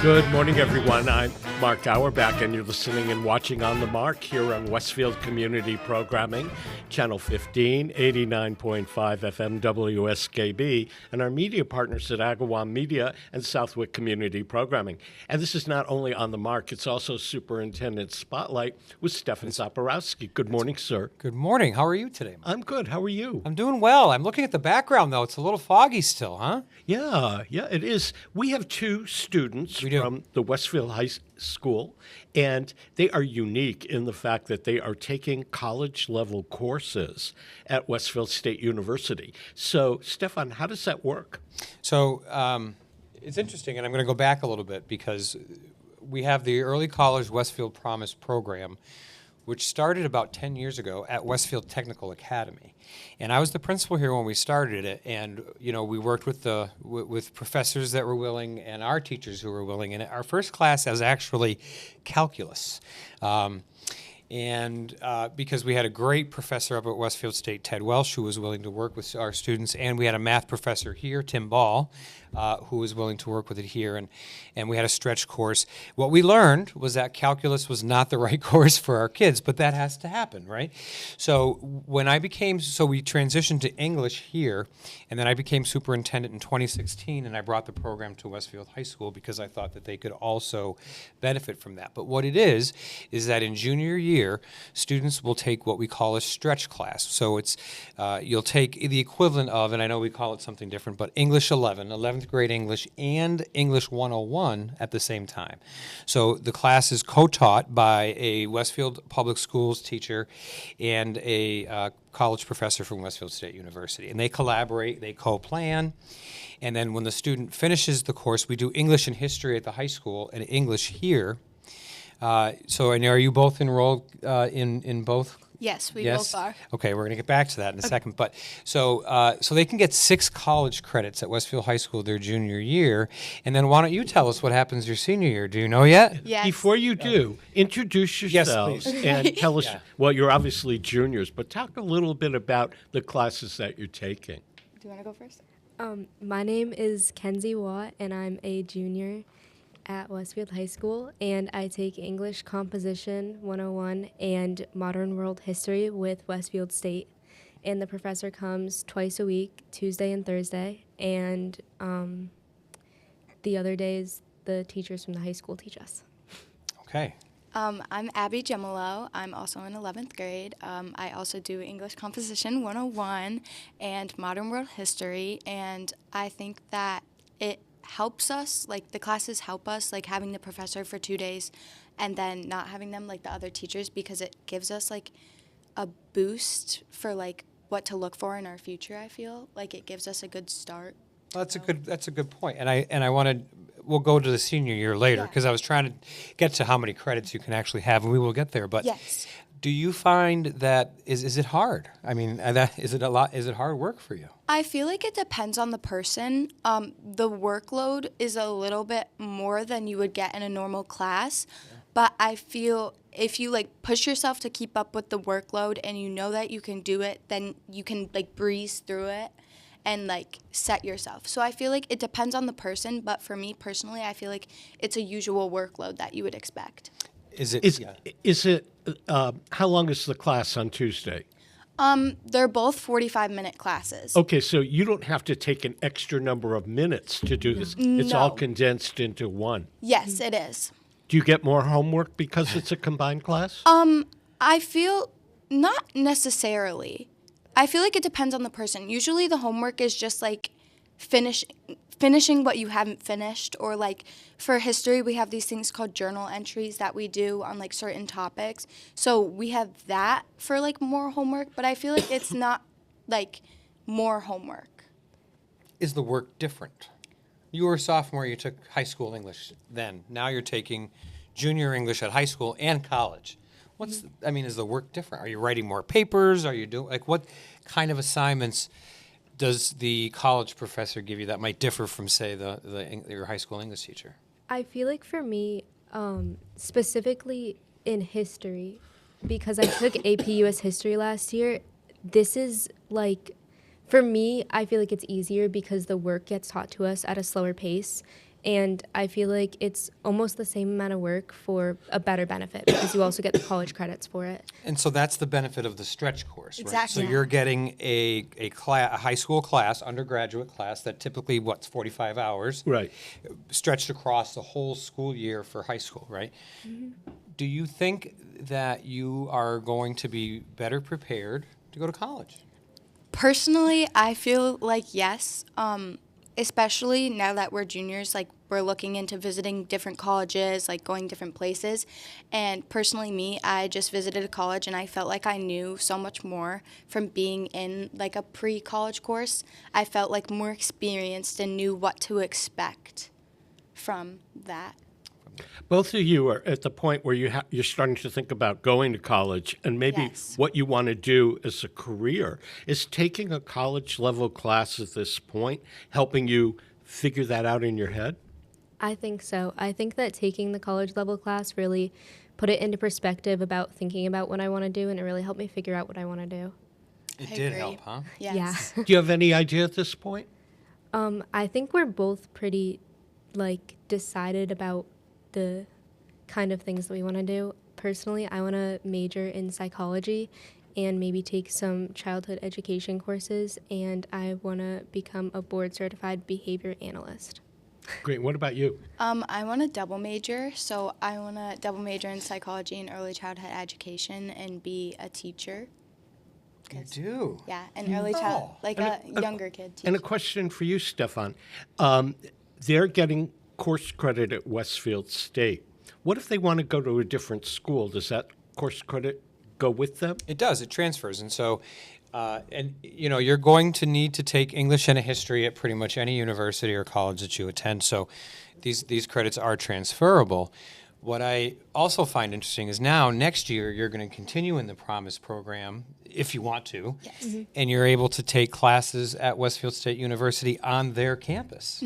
Good morning, everyone. I'm Mark Auerbach, and you're listening and watching On the Mark here on Westfield Community Programming, Channel 15, 89.5 FM WSKB, and our media partners at Agawam Media and Southwick Community Programming. And this is not only On the Mark, it's also Superintendent Spotlight with Stefan Zaporowski. Good morning, sir. Good morning. How are you today, Mark? I'm good. How are you? I'm doing well. I'm looking at the background, though. It's a little foggy still, huh? Yeah, it is. We have two students from the Westfield High School, and they are unique in the fact that they are taking college-level courses at Westfield State University. So, Stefan, how does that work? So it's interesting, and I'm going to go back a little bit because we have the Early College Westfield Promise program, which started about 10 years ago at Westfield Technical Academy. And I was the principal here when we started it, and we worked with professors that were willing and our teachers who were willing. And our first class was actually calculus. Because we had a great professor up at Westfield State, Ted Welsh, who was willing to work with our students, and we had a math professor here, Tim Ball, who was willing to work with it here, and we had a stretch course. What we learned was that calculus was not the right course for our kids, but that has to happen, right? So we transitioned to English here, and then I became superintendent in 2016, and I brought the program to Westfield High School because I thought that they could also benefit from that. But what it is that in junior year, students will take what we call a stretch class. So it's you'll take the equivalent of, and I know we call it something different, but English 11th grade English, and English 101 at the same time. So the class is co-taught by a Westfield Public Schools teacher and a college professor from Westfield State University. And they collaborate, they co-plan, and then when the student finishes the course, we do English and history at the high school and English here. And are you both enrolled in both? Yes, we both are. Okay, we're going to get back to that in a second. But so they can get 6 college credits at Westfield High School their junior year. And then why don't you tell us what happens your senior year? Do you know yet? Yes. Before you do, introduce yourselves and tell us, well, you're obviously juniors, but talk a little bit about the classes that you're taking. Do you want to go first? My name is Kenzie Watt, and I'm a junior at Westfield High School, and I take English Composition 101 and Modern World History with Westfield State. And the professor comes twice a week, Tuesday and Thursday, and the other days the teachers from the high school teach us. Okay. I'm Abby Gemolo. I'm also in 11th grade. I also do English Composition 101 and Modern World History, and I think that it helps us, like the classes help us, like having the professor for 2 days and then not having them like the other teachers, because it gives us like a boost for like what to look for in our future. I feel like it gives us a good start. Well, that's a good point. And we'll go to the senior year later because I was trying to get to how many credits you can actually have, and we will get there. But yes. Do you find that is it hard? I mean, is it hard work for you? I feel like it depends on the person. The workload is a little bit more than you would get in a normal class, but I feel if you like push yourself to keep up with the workload and you know that you can do it, then you can like breeze through it and like set yourself. So I feel like it depends on the person, but for me personally, I feel like it's a usual workload that you would expect. Is it how long is the class on Tuesday? They're both 45-minute classes. Okay, so you don't have to take an extra number of minutes to do this. It's all condensed into one. Yes, it is. Do you get more homework because it's a combined class? I feel not necessarily. I feel like it depends on the person. Usually the homework is just like finishing what you haven't finished, or like for history we have these things called journal entries that we do on like certain topics, so we have that for like more homework, but I feel like it's not like more homework. Is the work different? You were a sophomore, you took high school English then. Now you're taking junior English at high school and college. Is the work different? Are you writing more papers? Are you doing what kind of assignments does the college professor give you that might differ from, say, your high school English teacher? I feel like for me, specifically in history, because I took AP US History last year, this is like, for me, I feel like it's easier because the work gets taught to us at a slower pace. And I feel like it's almost the same amount of work for a better benefit because you also get the college credits for it. And so that's the benefit of the stretch course, right? Exactly. So you're getting a high school class, undergraduate class that typically, what's 45 hours? Right. Stretched across the whole school year for high school, right? Do you think that you are going to be better prepared to go to college? Personally, I feel like yes, especially now that we're juniors, like we're looking into visiting different colleges, like going different places. And personally, me, I just visited a college and I felt like I knew so much more from being in like a pre-college course. I felt like more experienced and knew what to expect from that. Both of you are at the point where you're starting to think about going to college and maybe Yes. what you want to do as a career. Is taking a college level class at this point helping you figure that out in your head? I think so. I think that taking the college level class really put it into perspective about thinking about what I want to do, and it really helped me figure out what I want to do. It I did agree. help, huh? Yes. Yeah. Do you have any idea at this point? I think we're both pretty decided about the kind of things that we want to do. Personally, I want to major in psychology and maybe take some childhood education courses, and I want to become a board certified behavior analyst. Great. What about you? I want to double major, so I want to double major in psychology and early childhood education and be a teacher. You do. Yeah, an early child, like a younger kid teacher. And a question for you, Stefan. They're getting course credit at Westfield State. What if they want to go to a different school? Does that course credit go with them? It does. It transfers. And so, you're going to need to take English and a history at pretty much any university or college that you attend. So these credits are transferable. What I also find interesting is now, next year, you're going to continue in the Promise program if you want to. Yes. Mm-hmm. And you're able to take classes at Westfield State University on their campus.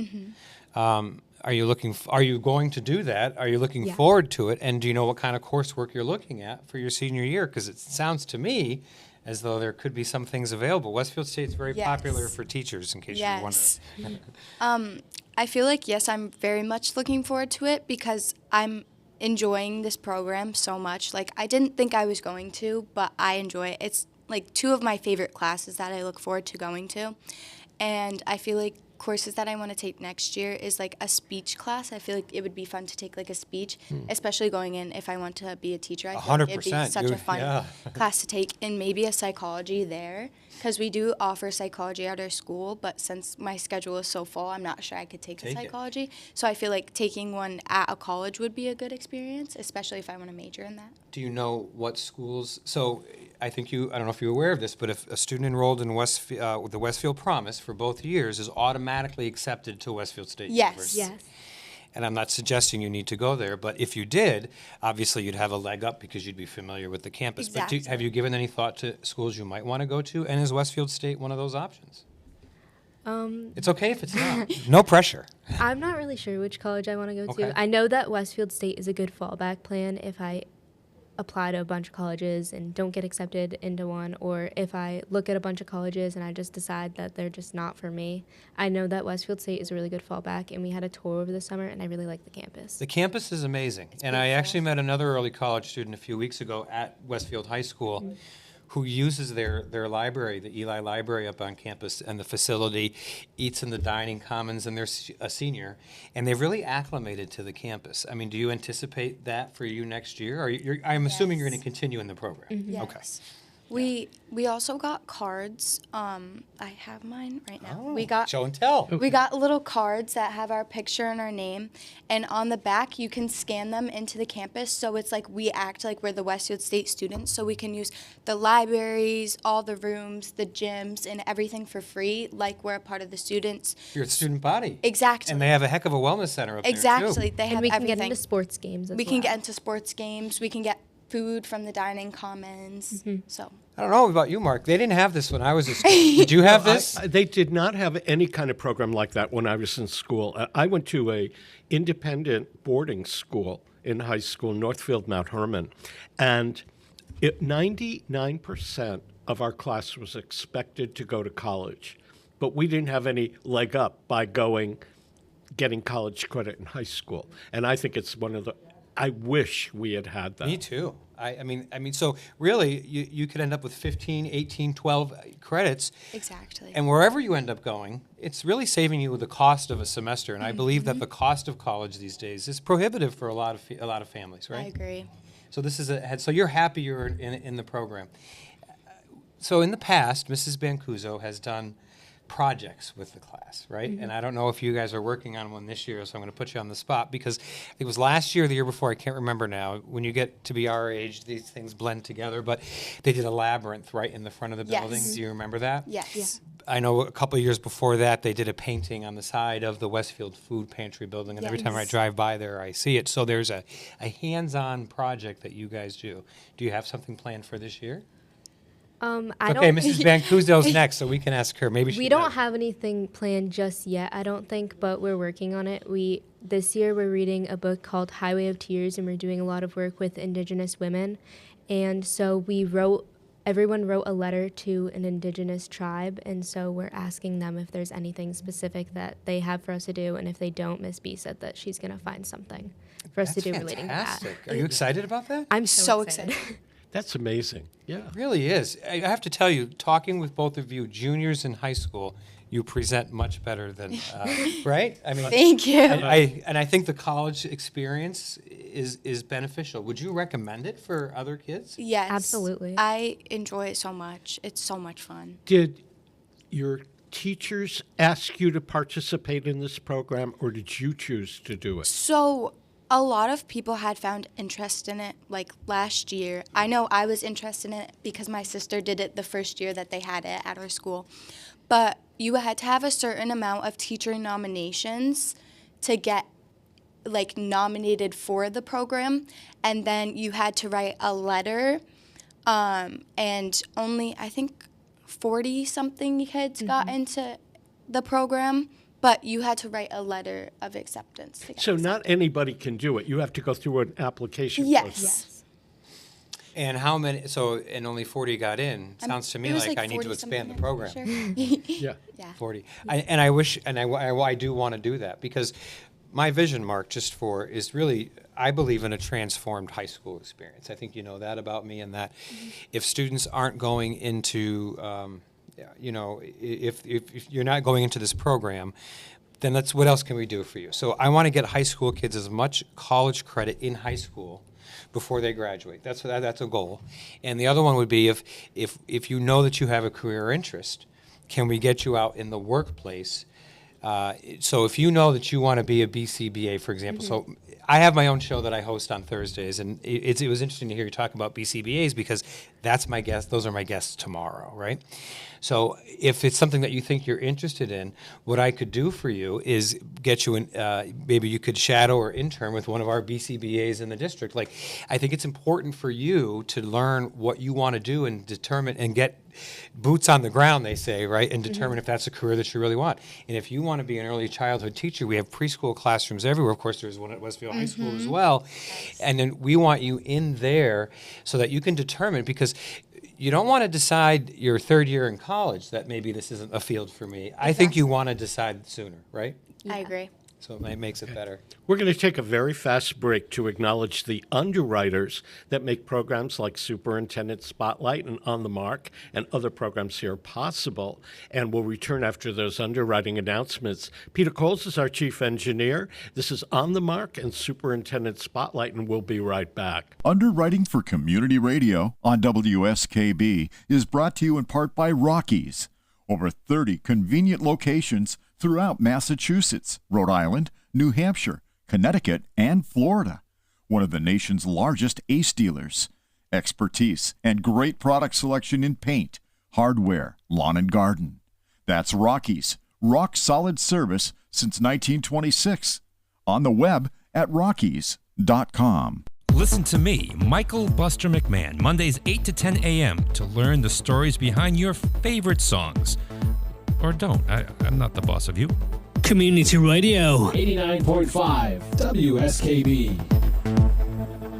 Are you going to do that? Are you looking Yeah. forward to it? And do you know what kind of coursework you're looking at for your senior year? Because it sounds to me as though there could be some things available. Westfield State's very Yes. popular for teachers, in case you're Yes. wondering. I feel like, yes, I'm very much looking forward to it because I'm enjoying this program so much. Like, I didn't think I was going to, but I enjoy it. It's like two of my favorite classes that I look forward to going to. And I feel like courses that I want to take next year is like a speech class. I feel like it would be fun to take like a speech, especially going in if I want to be a teacher. I feel like it'd be 100%. such a fun Yeah. class to take, and maybe a psychology there, because we do offer psychology at our school, but since my schedule is so full, I'm not sure I could take a Take it. psychology. So I feel like taking one at a college would be a good experience, especially if I want to major in that. Do you know what schools? So I don't know if you're aware of this, but if a student enrolled in the Westfield Promise for both years is automatically accepted to Westfield State Yes. University. Yes. And I'm not suggesting you need to go there, but if you did, obviously you'd have a leg up because you'd be familiar with the campus. But Exactly. have you given any thought to schools you might want to go to? And is Westfield State one of those options? It's okay if it's not. No pressure. I'm not really sure which college I want to go Okay. to. I know that Westfield State is a good fallback plan if I apply to a bunch of colleges and don't get accepted into one, or if I look at a bunch of colleges and I just decide that they're just not for me. I know that Westfield State is a really good fallback, and we had a tour over the summer, and I really like the campus. The campus is amazing. And I actually met another early college student a few weeks ago at Westfield High School who uses their library, the Eli Library up on campus, and the facility, eats in the dining commons, and they're a senior. And they've really acclimated to the campus. I mean, do you anticipate that for you next year? I'm assuming you're going to continue in the program. Okay. Yes. We also got cards. I have mine right now. Oh, We got show and tell. We got little cards that have our picture and our name, and on the back you can scan them into the campus, so it's like we act like we're the Westfield State students, so we can use the libraries, all the rooms, the gyms, and everything for free, like we're a part of the students. You're a student body. Exactly. And they have a heck of a wellness center up there, Exactly. too. They have And we can everything. get into sports games as we well. can get into sports games. We can get food from the dining commons. So I don't know about you, Mark. They didn't have this when I was a student. Did you have this? They did not have any kind of program like that when I was in school. I went to a independent boarding school in high school, Northfield, Mount Herman, and 99% of our class was expected to go to college, but we didn't have any leg up by going getting college credit in high school. And I think it's I wish we had had that. Me too. I mean, so really, you could end up with 15, 18, 12 credits. Exactly. And wherever you end up going, it's really saving you the cost of a semester. And I believe that the cost of college these days is prohibitive for a lot of families, right? I agree. So this is so you're happy you're in the program. So in the past, Mrs. Bancuso has done projects with the class, right? And I don't know if you guys are working on one this year, so I'm going to put you on the spot because it was last year or the year before, I can't remember now. When you get to be our age, these things blend together, but they did a labyrinth right in the front of the building. Do you remember that? Yes. Yeah. I know a couple of years before that, they did a painting on the side of the Westfield Food Pantry building, and every time I drive by there, I see it. So there's a hands-on project that you guys do. Do you have something planned for this year? I Okay, don't. Mrs. Bancuso's next, so we can ask her. Maybe We don't have anything planned just yet, I don't think, but we're working on it. This year we're reading a book called Highway of Tears, and we're doing a lot of work with Indigenous women. And so everyone wrote a letter to an Indigenous tribe, and so we're asking them if there's anything specific that they have for us to do, and if they don't, Miss B said that she's going to find something for us to do relating to that. Fantastic. Are you excited about that? I'm So excited. That's amazing. Yeah. It really is. I have to tell you, talking with both of you, juniors in high school, you present much better than, right? I mean, Thank you. and I think the college experience is beneficial. Would you recommend it for other kids? Yes. Absolutely. I enjoy it so much. It's so much fun. Did your teachers ask you to participate in this program, or did you choose to do it? So a lot of people had found interest in it like last year. I know I was interested in it because my sister did it the first year that they had it at our school. But you had to have a certain amount of teacher nominations to get like nominated for the program, and then you had to write a letter, and only I think 40 something kids got into the program. But you had to write a letter of acceptance. To get So accepted. not anybody can do it. You have to go through an application Yes. process. Yes. And how many, and only 40 got in. Sounds to me It was like I need to 40 expand the something, program. I'm pretty sure. Yeah. Yeah. 40. I do want to do that because my vision, Mark, is really, I believe in a transformed high school experience. I think you know that about me, and that if students aren't going into, if you're not going into this program, then what else can we do for you? So I want to get high school kids as much college credit in high school before they graduate. That's a goal. And the other one would be if you know that you have a career interest, can we get you out in the workplace? So if you know that you want to be a BCBA, for example, so I have my own show that I host on Thursdays, and it was interesting to hear you talk about BCBAs because that's my guest. Those are my guests tomorrow, right? So if it's something that you think you're interested in, what I could do for you is get you in, maybe you could shadow or intern with one of our BCBAs in the district. Like, I think it's important for you to learn what you want to do and determine and get boots on the ground, they say, right? And determine if that's a career that you really want. And if you want to be an early childhood teacher, we have preschool classrooms everywhere. Of course, there's one at Westfield High School as well. And then we want you in there so that you can determine, because you don't want to decide your third year in college that maybe this isn't a field for me. I think you want to decide sooner, right? I agree. So it makes it better. We're going to take a very fast break to acknowledge the underwriters that make programs like Superintendent Spotlight and On the Mark and other programs here possible. And we'll return after those underwriting announcements. Peter Coles is our chief engineer. This is On the Mark and Superintendent Spotlight, and we'll be right back. Underwriting for Community Radio on WSKB is brought to you in part by Rockies. Over 30 convenient locations throughout Massachusetts, Rhode Island, New Hampshire, Connecticut, and Florida. One of the nation's largest ACE dealers. Expertise and great product selection in paint, hardware, lawn and garden. That's Rockies. Rock solid service since 1926. On the web at rockies.com. Listen to me, Michael Buster McMahon, Mondays 8 to 10 a.m. to learn the stories behind your favorite songs. Or don't. I'm not the boss of you. Community Radio. 89.5 WSKB.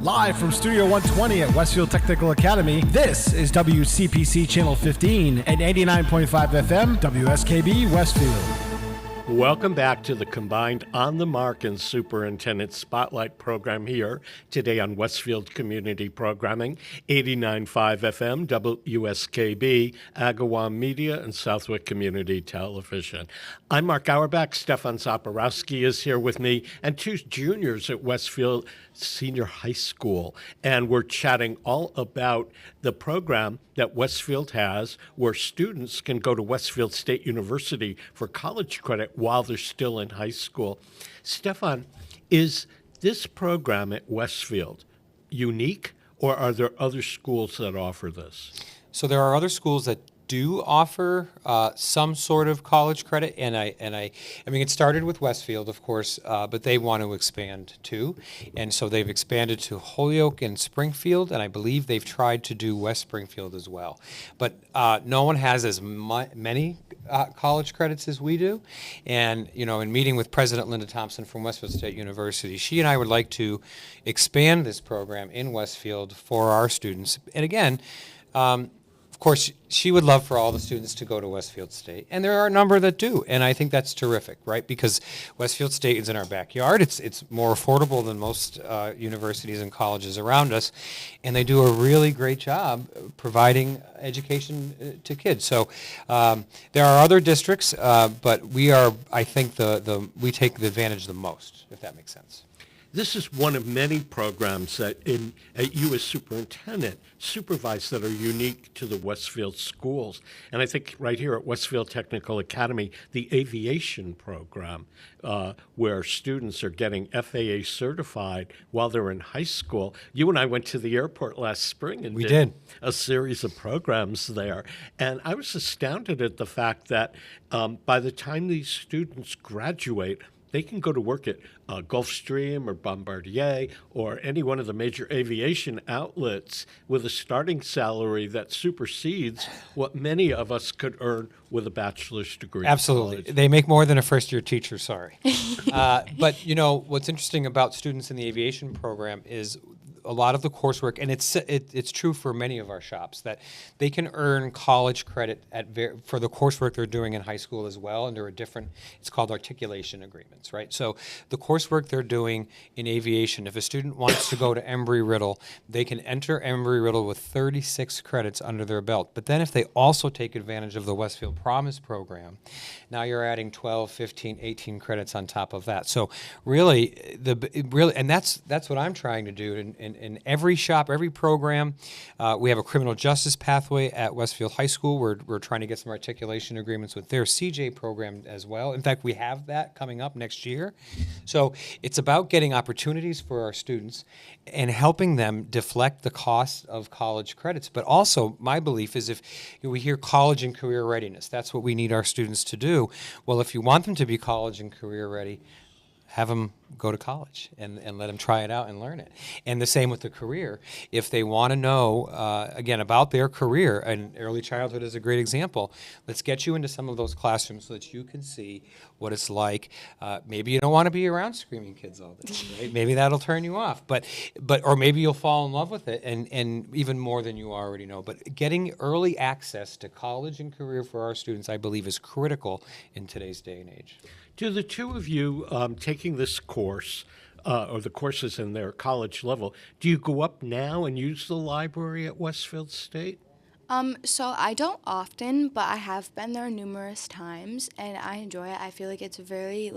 Live from Studio 120 at Westfield Technical Academy, this is WCPC Channel 15 at 89.5 FM WSKB Westfield. Welcome back to the combined On the Mark and Superintendent Spotlight program here today on Westfield Community Programming, 89.5 FM, WSKB, Agawam Media, and Southwick Community Television. I'm Mark Auerbach. Stefan Zaporowski is here with me, and two juniors at Westfield Senior High School. And we're chatting all about the program that Westfield has where students can go to Westfield State University for college credit while they're still in high school. Stefan, is this program at Westfield unique, or are there other schools that offer this? So there are other schools that do offer some sort of college credit, and I mean, it started with Westfield, of course, but they want to expand too, and so they've expanded to Holyoke and Springfield, and I believe they've tried to do West Springfield as well. But no one has as many college credits as we do, and in meeting with President Linda Thompson from Westfield State University, she and I would like to expand this program in Westfield for our students, and again. Of course, she would love for all the students to go to Westfield State, and there are a number that do, and I think that's terrific, right? Because Westfield State is in our backyard. It's more affordable than most universities and colleges around us, and they do a really great job providing education to kids. So there are other districts, but we are, I think, we take the advantage the most, if that makes sense. This is one of many programs that you as superintendent supervise that are unique to the Westfield schools. And I think right here at Westfield Technical Academy, the aviation program, where students are getting FAA certified while they're in high school. You and I went to the airport last spring and did a series of programs there. And I was astounded at the fact that by the time these students graduate, they can go to work at Gulfstream or Bombardier or any one of the major aviation outlets with a starting salary that supersedes what many of us could earn with a bachelor's degree. Absolutely. They make more than a first-year teacher, sorry. But, what's interesting about students in the aviation program is a lot of the coursework, and it's true for many of our shops, that they can earn college credit for the coursework they're doing in high school as well, and there are it's called articulation agreements, right? So the coursework they're doing in aviation, if a student wants to go to Embry-Riddle, they can enter Embry-Riddle with 36 credits under their belt. But then if they also take advantage of the Westfield Promise program, now you're adding 12, 15, 18 credits on top of that. So really, and that's what I'm trying to do in every shop, every program. We have a criminal justice pathway at Westfield High School. We're trying to get some articulation agreements with their CJ program as well. In fact, we have that coming up next year. So it's about getting opportunities for our students and helping them deflect the cost of college credits. But also, my belief is if we hear college and career readiness, that's what we need our students to do. Well, if you want them to be college and career ready, have them go to college and let them try it out and learn it. And the same with the career. If they want to know, again, about their career, and early childhood is a great example, let's get you into some of those classrooms so that you can see what it's like. Maybe you don't want to be around screaming kids all day, right? Maybe that'll turn you off. Or maybe you'll fall in love with it, and even more than you already know. But getting early access to college and career for our students, I believe, is critical in today's day and age. Do the two of you taking this course, or the courses in their college level, do you go up now and use the library at Westfield State? So I don't often, but I have been there numerous times, and I enjoy it. I feel like it's a very,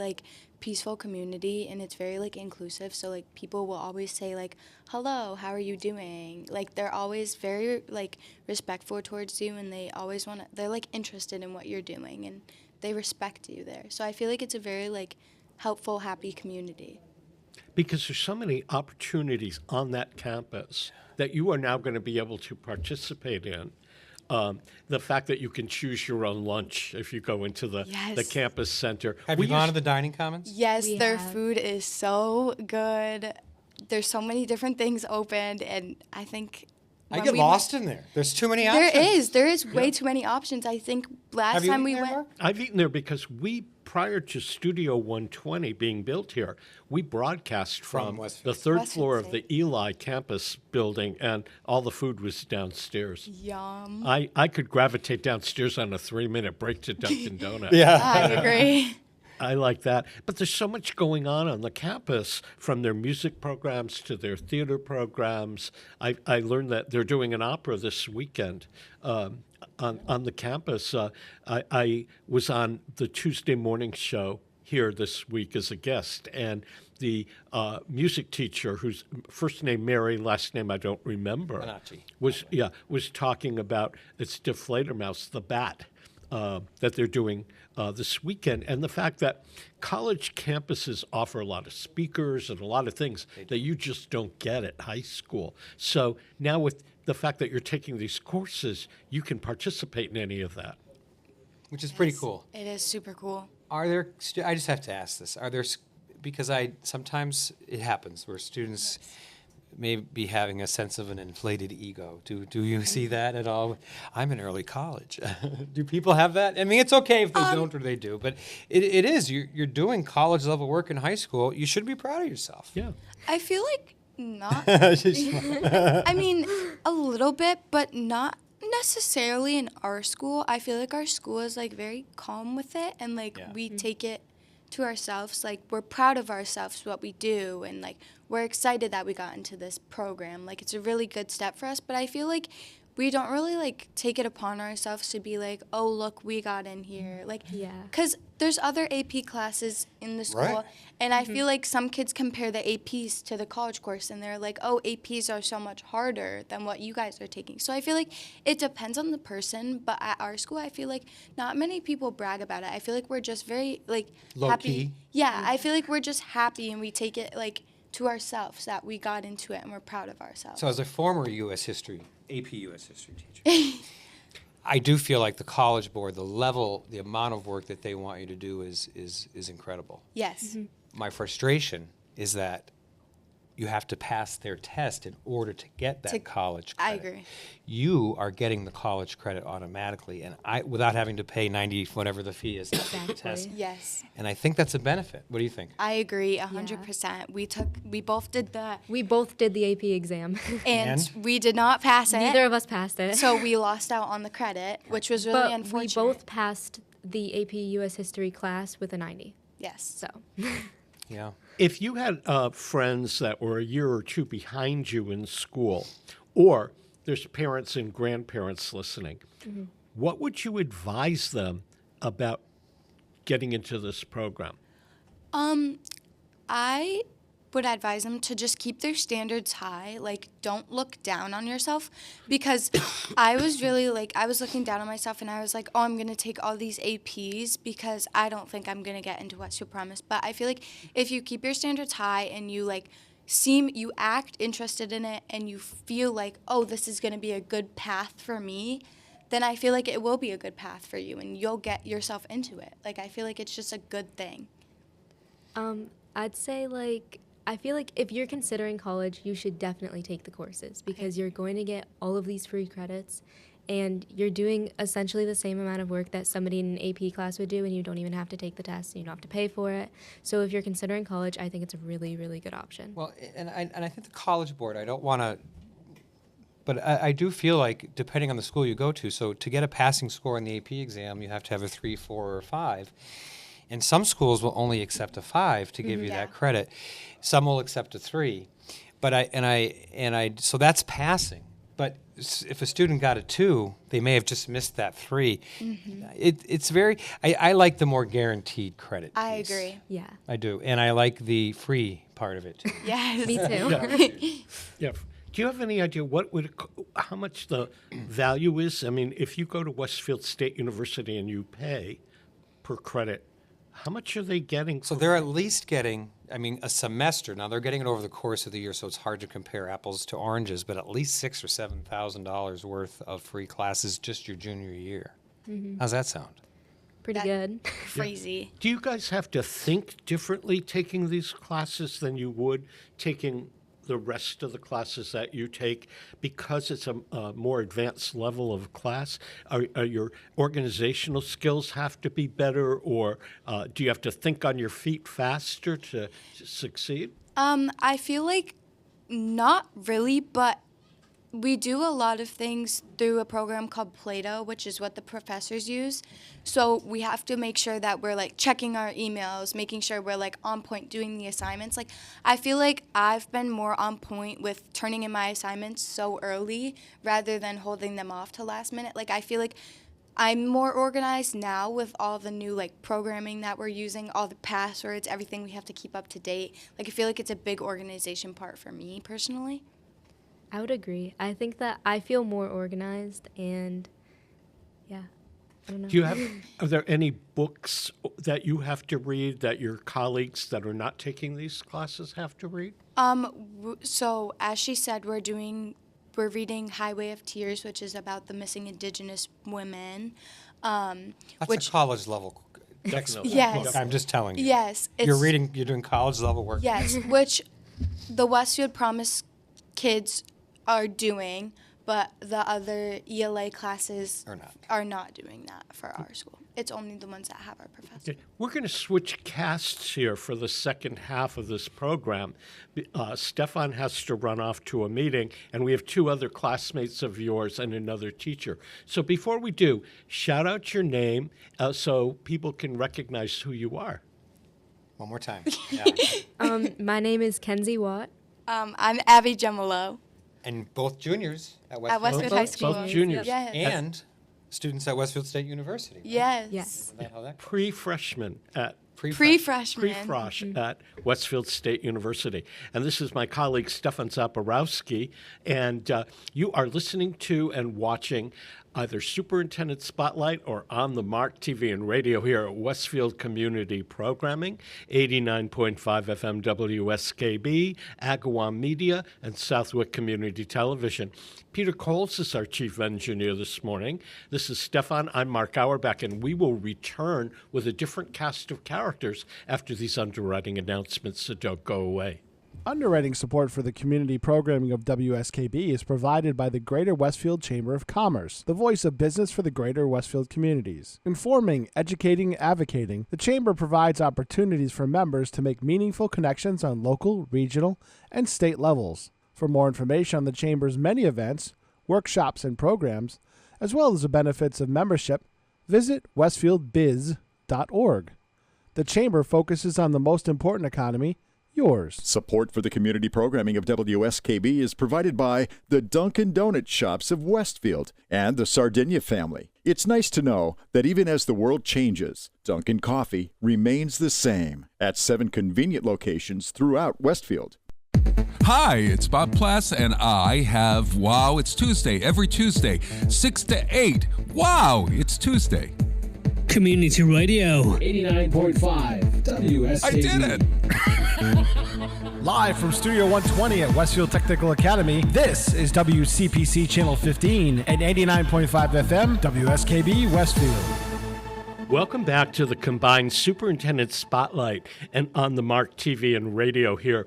peaceful community, and it's very, inclusive. So, people will always say, hello, how are you doing? They're always very, respectful towards you, and they always they're, interested in what you're doing, and they respect you there. So I feel like it's a very, helpful, happy community. Because there's so many opportunities on that campus that you are now going to be able to participate in. The fact that you can choose your own lunch if you go into the campus center. Have you gone to the dining commons? Yes, their food is so good. There's so many different things opened, and I think I get lost in there. There's too many options. There is way too many options. I think last time we went. Mark? I've eaten there because prior to Studio 120 being built here, we broadcast from the third floor of the Eli campus building, and all the food was downstairs. Yum. I could gravitate downstairs on a 3-minute break to Dunkin' Donuts. Yeah. I agree. I like that. But there's so much going on the campus, from their music programs to their theater programs. I learned that they're doing an opera this weekend on the campus. I was on the Tuesday morning show here this week as a guest, and the music teacher, whose first name Mary, last name I don't remember, was talking about it's Die Fledermaus, the bat, that they're doing this weekend, and the fact that college campuses offer a lot of speakers and a lot of things that you just don't get at high school. So now with the fact that you're taking these courses, you can participate in any of that. Which is pretty cool. It is super cool. Are there, I just have to ask this, are there, because sometimes it happens where students may be having a sense of an inflated ego. Do you see that at all? I'm in early college. Do people have that? I mean, it's okay if they don't or they do, but it is. You're doing college level work in high school. You should be proud of yourself. Yeah. I feel like not. I mean, a little bit, but not necessarily in our school. I feel like our school is like very calm with it, and like we take it to ourselves. Like, we're proud of ourselves, what we do, and like we're excited that we got into this program. Like, it's a really good step for us, but I feel like we don't really like take it upon ourselves to be like, oh, look, we got in here. Like, because there's other AP classes in the school, and I feel like some kids compare the APs to the college course, and they're like, oh, APs are so much harder than what you guys are taking. So I feel like it depends on the person, but at our school, I feel like not many people brag about it. I feel like we're just very like low happy. Key. Yeah, I feel like we're just happy, and we take it like to ourselves that we got into it, and we're proud of ourselves. So as a former AP U.S. history teacher, I do feel like the College Board, the amount of work that they want you to do is incredible. Yes. My frustration is that you have to pass their test in order to get that college credit. I agree. You are getting the college credit automatically, and without having to pay 90 whatever the fee is to take the test. Yes. And I think that's a benefit. What do you think? I agree 100%. We both did the AP exam. and we did not pass it. Neither of us passed it. So we lost out on the credit, which was really unfortunate. We both passed the AP U.S. history class with a 90. Yes. So. Yeah. If you had friends that were a year or two behind you in school, or there's parents and grandparents listening, what would you advise them about getting into this program? I would advise them to just keep their standards high. Like, don't look down on yourself, because I was really like, I was looking down on myself, and I was like, oh, I'm going to take all these APs because I don't think I'm going to get into Westfield Promise. But I feel like if you keep your standards high and you like you act interested in it, and you feel like, oh, this is going to be a good path for me, then I feel like it will be a good path for you, and you'll get yourself into it. Like, I feel like it's just a good thing. I'd say, like, I feel like if you're considering college, you should definitely take the courses, because you're going to get all of these free credits, and you're doing essentially the same amount of work that somebody in an AP class would do, and you don't even have to take the test, you don't have to pay for it. So if you're considering college, I think it's a really, really good option. Well, and I think the College Board, I don't want to, but I do feel like, depending on the school you go to, so to get a passing score in the AP exam, you have to have a 3, 4, or 5. And some schools will only accept a 5 to give you that credit. Some will accept a 3. But so that's passing. But if a student got a 2, they may have just missed that 3. It's very, I like the more guaranteed credit I piece. agree. Yeah. I do. And I like the free part of it too. Yes. Me too. Yeah. Do you have any idea how much the value is? I mean, if you go to Westfield State University and you pay per credit, how much are they getting? So they're at least getting, a semester. Now they're getting it over the course of the year, so it's hard to compare apples to oranges. But at least $6,000 or $7,000 worth of free classes just your junior year. How's that sound? Pretty good. Crazy. Do you guys have to think differently taking these classes than you would taking the rest of the classes that you take, because it's a more advanced level of class? Are your organizational skills have to be better, or do you have to think on your feet faster to succeed? I feel like not really, but we do a lot of things through a program called Play-Doh, which is what the professors use. So we have to make sure that we're like checking our emails, making sure we're like on point doing the assignments. Like I feel like I've been more on point with turning in my assignments so early rather than holding them off to last minute. Like I feel like I'm more organized now with all the new like programming that we're using, all the passwords, everything we have to keep up to date. Like I feel like it's a big organization part for me personally. I would agree. I think that I feel more organized, and yeah, I don't know. Are there any books that you have to read that your colleagues that are not taking these classes have to read? So as she said, we're reading Highway of Tears, which is about the missing Indigenous women. That's a college level. Definitely. Yes. I'm just telling you. Yes. You're doing college level work. Yes, which the Westfield Promise kids are doing, but the other ELA classes are not doing that for our school. It's only the ones that have our professors. Okay. We're going to switch casts here for the second half of this program. Stefan has to run off to a meeting, and we have two other classmates of yours and another teacher. So before we do, shout out your name so people can recognize who you are. One more time. Yeah. My name is Kenzie Watt. I'm Abby Gemolo. And both juniors at At Westfield High School. Both juniors. Yes. And students at Westfield State University. Right? Yes. Yes. Isn't that how that goes? Pre-freshman at Pre-freshman. Pre-frosh at Westfield State University. And this is my colleague Stefan Zaporowski, and you are listening to and watching either Superintendent Spotlight or On the Mark TV and radio here at Westfield Community Programming, 89.5 FM WSKB, Agawam Media, and Southwick Community Television. Peter Coles is our chief engineer this morning. This is Stefan. I'm Mark Auerbach, and we will return with a different cast of characters after these underwriting announcements, so don't go away. Underwriting support for the community programming of WSKB is provided by the Greater Westfield Chamber of Commerce, the voice of business for the Greater Westfield communities. Informing, educating, advocating, the Chamber provides opportunities for members to make meaningful connections on local, regional, and state levels. For more information on the Chamber's many events, workshops, and programs, as well as the benefits of membership, visit westfieldbiz.org. The Chamber focuses on the most important economy, yours. Support for the community programming of WSKB is provided by the Dunkin' Donut Shops of Westfield and the Sardinia family. It's nice to know that even as the world changes, Dunkin' Coffee remains the same at 7 convenient locations throughout Westfield. Hi, it's Bob Plass, and I have Wow, It's Tuesday every Tuesday, 6 to 8. Wow, it's Tuesday. Community Radio. 89.5 WSKB. I did it! Live from Studio 120 at Westfield Technical Academy, this is WCPC Channel 15 and 89.5 FM WSKB Westfield. Welcome back to the combined Superintendent Spotlight and On the Mark TV and radio here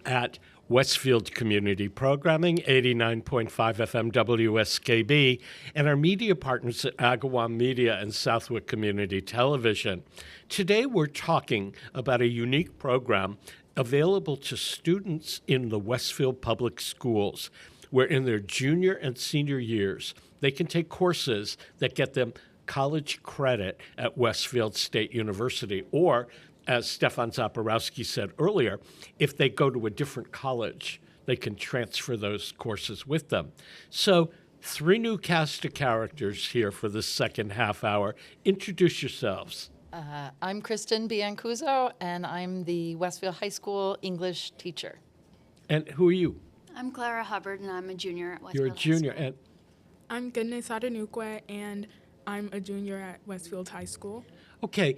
at Westfield Community Programming, 89.5 FM WSKB, and our media partners at Agawam Media and Southwick Community Television. Today we're talking about a unique program available to students in the Westfield Public Schools, where in their junior and senior years, they can take courses that get them college credit at Westfield State University, or as Stefan Zaporowski said earlier, if they go to a different college, they can transfer those courses with them. So 3 new cast of characters here for this second half hour. Introduce yourselves. I'm Kristen Biancuso, and I'm the Westfield High School English teacher. And who are you? I'm Clara Hubbard, and I'm a junior at Westfield You're a junior. High School. And I'm Goodness Adenukwe, and I'm a junior at Westfield High School. okay,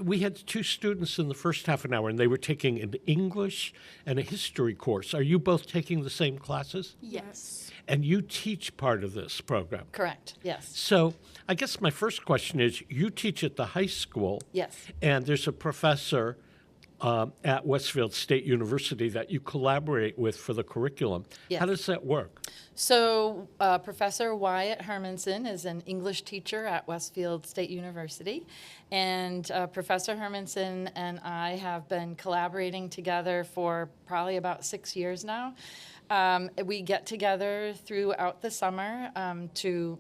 we had 2 students in the first half an hour, and they were taking an English and a history course. Are you both taking the same classes? Yes. And you teach part of this program. Correct. Yes. So I guess my first question is, you teach at the high school. Yes. And there's a professor at Westfield State University that you collaborate with for the curriculum. Yes. How does that work? So Professor Wyatt Hermanson is an English teacher at Westfield State University, and Professor Hermanson and I have been collaborating together for probably about 6 years now. We get together throughout the summer to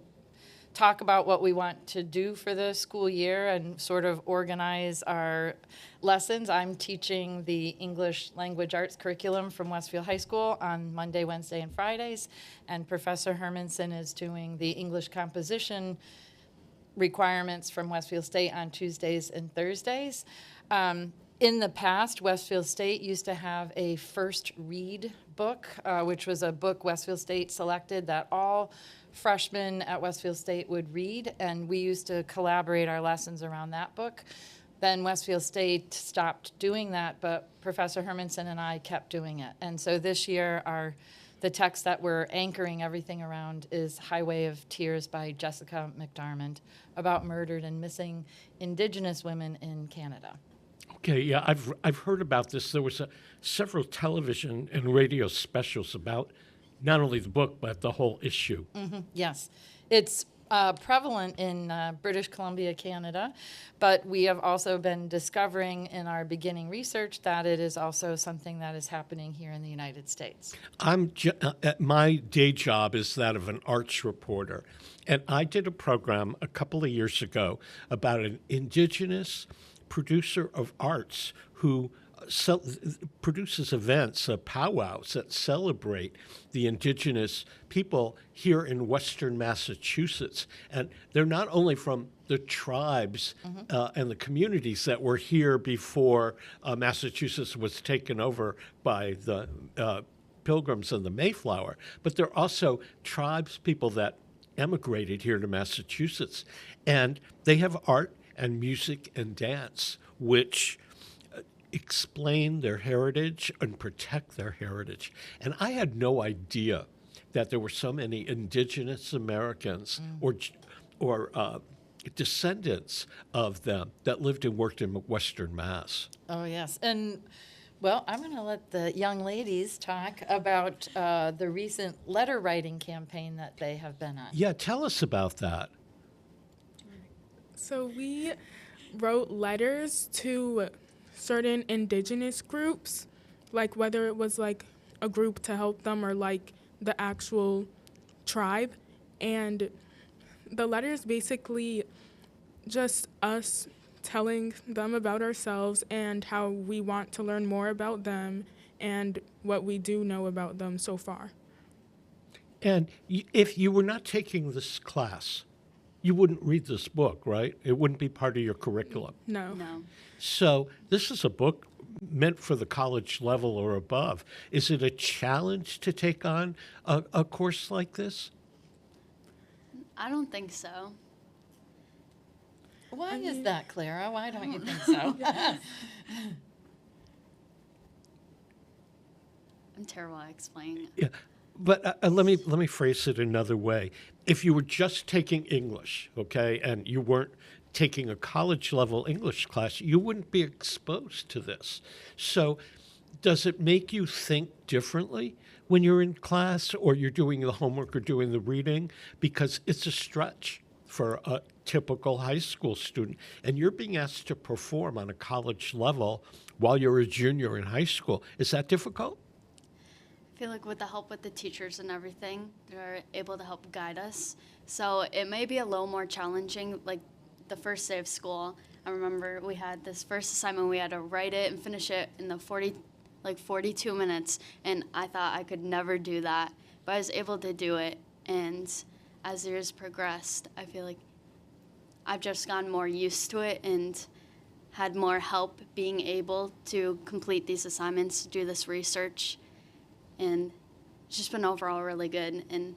talk about what we want to do for the school year and sort of organize our lessons. I'm teaching the English Language Arts curriculum from Westfield High School on Monday, Wednesday, and Fridays, and Professor Hermanson is doing the English composition requirements from Westfield State on Tuesdays and Thursdays. In the past, Westfield State used to have a first read book, which was a book Westfield State selected that all freshmen at Westfield State would read, and we used to collaborate our lessons around that book. Then Westfield State stopped doing that, but Professor Hermanson and I kept doing it. And so this year, the text that we're anchoring everything around is Highway of Tears by Jessica McDarmond, about murdered and missing Indigenous women in Canada. Okay, yeah, I've heard about this. There was several television and radio specials about not only the book, but the whole issue. Mm-hmm. Yes. It's prevalent in British Columbia, Canada, but we have also been discovering in our beginning research that it is also something that is happening here in the United States. My day job is that of an arts reporter, and I did a program a couple of years ago about an Indigenous producer of arts who produces events, powwows that celebrate the Indigenous people here in Western Massachusetts. And they're not only from the tribes and the communities that were here before Massachusetts was taken over by the Pilgrims and the Mayflower, but they're also tribes people that emigrated here to Massachusetts. And they have art and music and dance, which explain their heritage and protect their heritage. And I had no idea that there were so many Indigenous Americans or descendants of them that lived and worked in Western Mass. Oh, yes. And, well, I'm going to let the young ladies talk about the recent letter writing campaign that they have been on. Yeah, tell us about that. So we wrote letters to certain Indigenous groups, like whether it was like a group to help them or like the actual tribe. And the letters basically just us telling them about ourselves and how we want to learn more about them and what we do know about them so far. And if you were not taking this class, you wouldn't read this book, right? It wouldn't be part of your curriculum. No. So this is a book meant for the college level or above. Is it a challenge to take on a course like this? I don't think so. Why is that, Clara? Why don't you think so? I'm terrible at explaining. Yeah, but let me phrase it another way. If you were just taking English, okay, and you weren't taking a college-level English class, you wouldn't be exposed to this. So does it make you think differently when you're in class or you're doing the homework or doing the reading? Because it's a stretch for a typical high school student, and you're being asked to perform on a college level while you're a junior in high school. Is that difficult? I feel like with the help with the teachers and everything, they're able to help guide us. So it may be a little more challenging, like the first day of school. I remember we had this first assignment, we had to write it and finish it in the 42 minutes, and I thought I could never do that, but I was able to do it, and as the years progressed, I feel like I've just gotten more used to it and had more help being able to complete these assignments, do this research, and it's just been overall really good and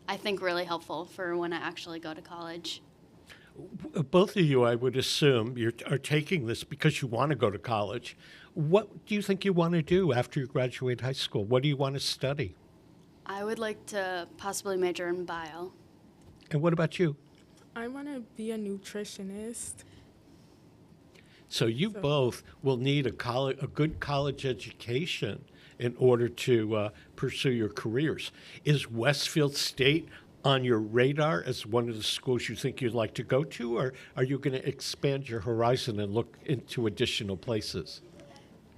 I think really helpful for when I actually go to college. Both of you, I would assume, are taking this because you want to go to college. What do you think you want to do after you graduate high school? What do you want to study? I would like to possibly major in bio. And what about you? I want to be a nutritionist. So you both will need a good college education in order to pursue your careers. Is Westfield State on your radar as one of the schools you think you'd like to go to, or are you going to expand your horizon and look into additional places?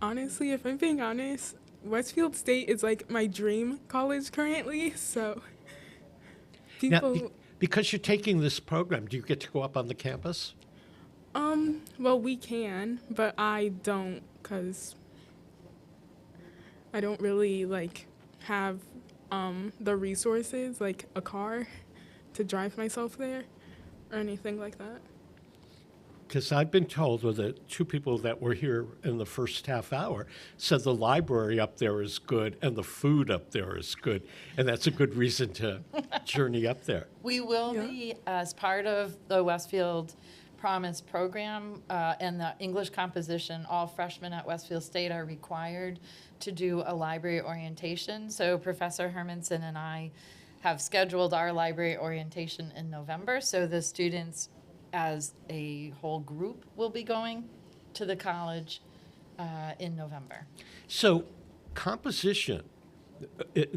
Honestly, if I'm being honest, Westfield State is like my dream college currently, so Now, people. because you're taking this program, do you get to go up on the campus? Well, we can, but I don't, cause I don't really like have the resources, like a car, to drive myself there, or anything like that. Because I've been told, with the two people that were here in the first half hour, said the library up there is good and the food up there is good, and that's a good reason to journey up there. We will be, as part of the Westfield Promise program and the English composition, all freshmen at Westfield State are required to do a library orientation. So Professor Hermanson and I have scheduled our library orientation in November. So the students as a whole group will be going to the college in November. So composition,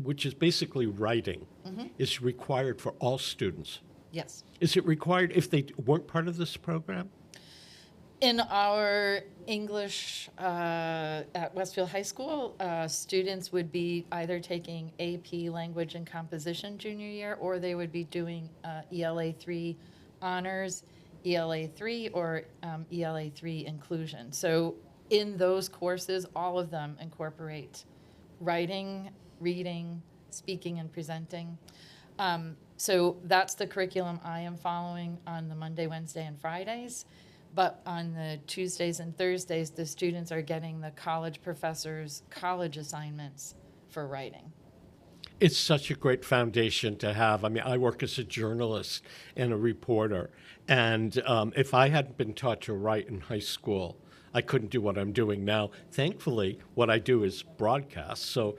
which is basically writing, is required for all students. Yes. Is it required if they weren't part of this program? In our English at Westfield High School, students would be either taking AP Language and Composition junior year, or they would be doing ELA 3 honors, ELA 3, or ELA 3 inclusion. So in those courses, all of them incorporate writing, reading, speaking, and presenting. So that's the curriculum I am following on the Monday, Wednesday, and Fridays. But on the Tuesdays and Thursdays, the students are getting the college professors' college assignments for writing. It's such a great foundation to have. I mean, I work as a journalist and a reporter, and if I hadn't been taught to write in high school, I couldn't do what I'm doing now. Thankfully, what I do is broadcast, so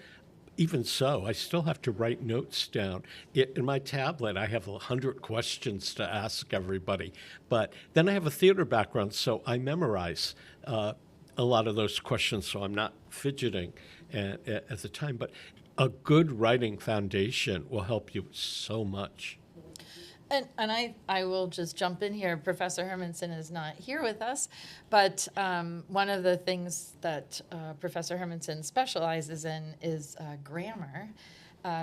even so, I still have to write notes down. In my tablet, I have 100 questions to ask everybody. But then I have a theater background, so I memorize a lot of those questions, so I'm not fidgeting at the time. But a good writing foundation will help you so much. And I will just jump in here. Professor Hermanson is not here with us, but one of the things that Professor Hermanson specializes in is grammar.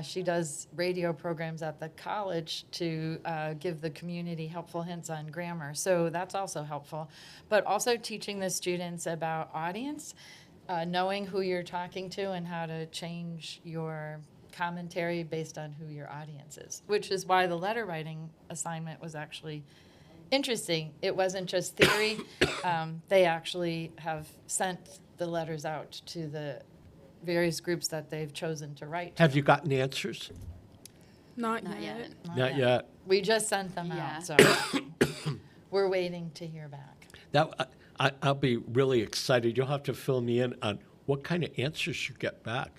She does radio programs at the college to give the community helpful hints on grammar. So that's also helpful. But also teaching the students about audience, knowing who you're talking to and how to change your commentary based on who your audience is, which is why the letter writing assignment was actually interesting. It wasn't just theory. They actually have sent the letters out to the various groups that they've chosen to write to. Have you gotten answers? Not Not yet. yet. Not yet. We just sent them Yeah. out, so we're waiting to hear back. I'll be really excited. You'll have to fill me in on what kind of answers you get back.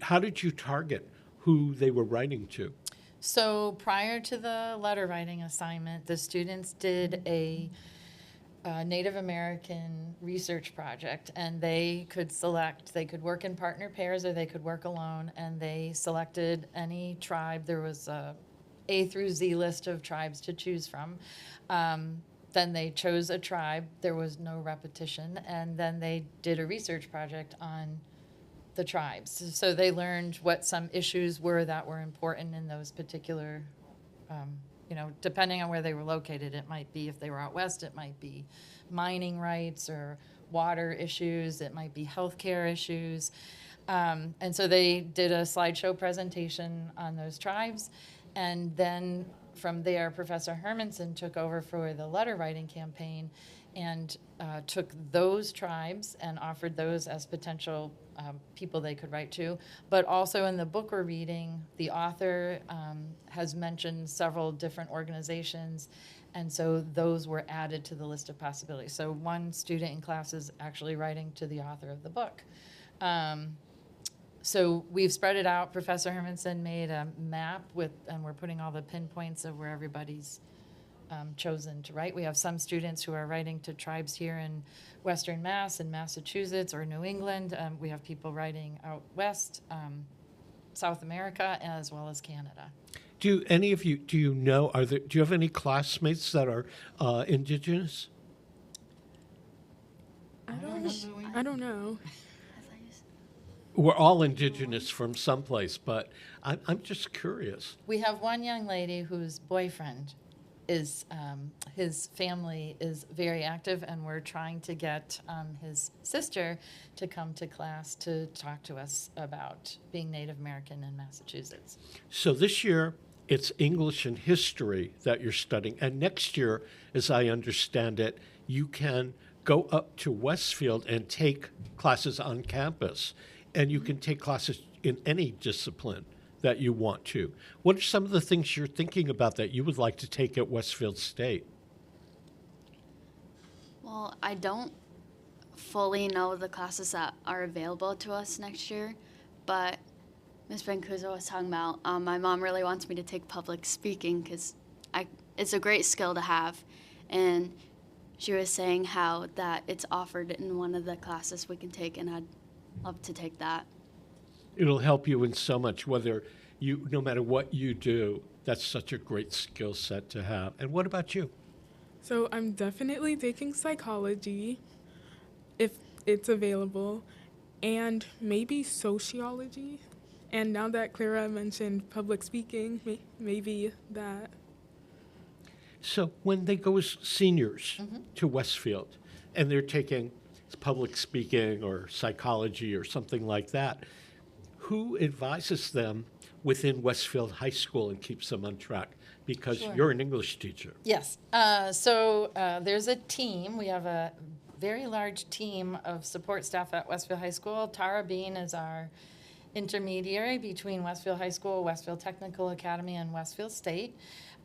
How did you target who they were writing to? So prior to the letter writing assignment, the students did a Native American research project, and they could select, they could work in partner pairs or they could work alone, and they selected any tribe. There was a A through Z list of tribes to choose from. Then they chose a tribe. There was no repetition, and then they did a research project on the tribes. So they learned what some issues were that were important in those particular, depending on where they were located. It might be, if they were out west, it might be mining rights or water issues. It might be healthcare issues. And so they did a slideshow presentation on those tribes. And then from there, Professor Hermanson took over for the letter writing campaign and took those tribes and offered those as potential people they could write to. But also in the book we're reading, the author has mentioned several different organizations, and so those were added to the list of possibilities. So one student in class is actually writing to the author of the book. So we've spread it out. Professor Hermanson made a map and we're putting all the pinpoints of where everybody's chosen to write. We have some students who are writing to tribes here in Western Mass and Massachusetts or New England. We have people writing out west, South America, as well as Canada. Do any of you, do you have any classmates that are Indigenous? I don't know. we're all indigenous from someplace, but I'm just curious. We have one young lady whose boyfriend is, his family is very active, and we're trying to get his sister to come to class to talk to us about being Native American in Massachusetts. So this year, it's English and history that you're studying. And next year, as I understand it, you can go up to Westfield and take classes on campus. And you can take classes in any discipline that you want to. What are some of the things you're thinking about that you would like to take at Westfield State? Well, I don't fully know the classes that are available to us next year, but Ms. Bancuso was talking about, my mom really wants me to take public speaking because it's a great skill to have. And she was saying how that it's offered in one of the classes we can take, and I'd love to take that. It'll help you in so much, no matter what you do, that's such a great skill set to have. And what about you? So I'm definitely taking psychology, if it's available, and maybe sociology. And now that Clara mentioned public speaking, maybe that. So when they go as seniors to Westfield and they're taking public speaking or psychology or something like that, who advises them within Westfield High School and keeps them on track? Because Sure. you're an English teacher. Yes. So there's a team. We have a very large team of support staff at Westfield High School. Tara Bean is our intermediary between Westfield High School, Westfield Technical Academy, and Westfield State.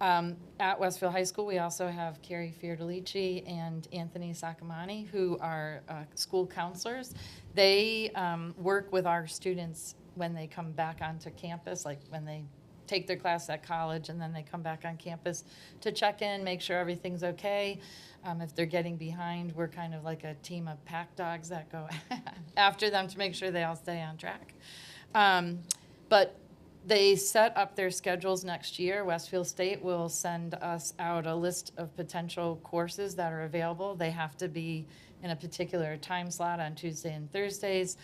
At Westfield High School, we also have Carrie Fiordalici and Anthony Sakamani, who are school counselors. They work with our students when they come back onto campus, like when they take their class at college and then they come back on campus to check in, make sure everything's okay. If they're getting behind, we're kind of like a team of pack dogs that go after them to make sure they all stay on track. But they set up their schedules next year. Westfield State will send us out a list of potential courses that are available. They have to be in a particular time slot on Tuesday and Thursdays